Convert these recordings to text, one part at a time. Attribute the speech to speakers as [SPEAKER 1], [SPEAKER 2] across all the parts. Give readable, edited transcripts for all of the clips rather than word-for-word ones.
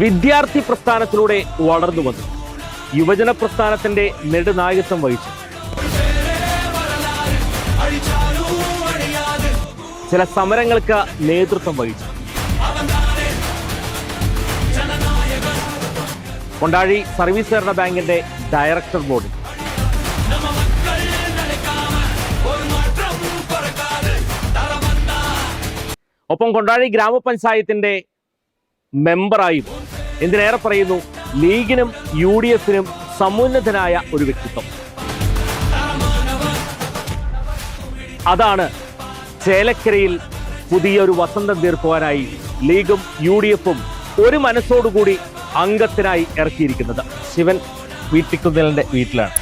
[SPEAKER 1] വിദ്യാർത്ഥി പ്രസ്ഥാനത്തിലൂടെ വളർന്നു വന്നു. യുവജന പ്രസ്ഥാനത്തിന്റെ നെടുനായകത്വം വഹിച്ചു. ചില സമരങ്ങൾക്ക് നേതൃത്വം വഹിച്ചു. കൊണ്ടാഴി സർവീസ് സഹകരണ ബാങ്കിന്റെ ഡയറക്ടർ ബോർഡ്, ഒപ്പം കൊണ്ടാഴി ഗ്രാമപഞ്ചായത്തിന്റെ മെമ്പറായും, എന്തിനേറെ പറയുന്നു, ലീഗിനും UDF-നും സമുന്നതനായ ഒരു വ്യക്തിത്വം. അതാണ് ചേലക്കരയിൽ പുതിയൊരു വസന്തം തീർക്കുവാനായി ലീഗും UDF-ഉം ഒരു മനസ്സോടുകൂടി അംഗത്തിനായി ഇറക്കിയിരിക്കുന്നത്. ശിവൻ വീട്ടിക്കുന്നലിന്റെ വീട്ടിലാണ്.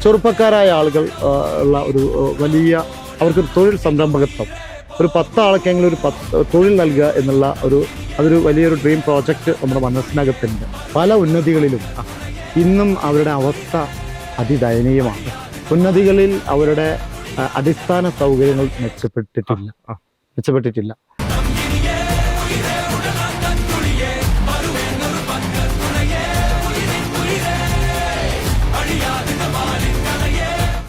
[SPEAKER 2] ചെറുപ്പക്കാരായ ആളുകൾ ഉള്ള ഒരു വലിയ അവർക്കൊരു തൊഴിൽ സംരംഭകത്വം, ഒരു 10 ആൾക്കെങ്കിലും ഒരു തൊഴിൽ നൽകുക എന്നുള്ള അതൊരു വലിയൊരു ഡ്രീം പ്രോജക്റ്റ് നമ്മുടെ മനസ്സിനകത്തുണ്ട്. പല ഉന്നതികളിലും ഇന്നും അവരുടെ അവസ്ഥ അതിദയനീയമാണ്. ഉന്നതികളിൽ അവരുടെ അടിസ്ഥാന സൗകര്യങ്ങൾ മെച്ചപ്പെട്ടിട്ടില്ല.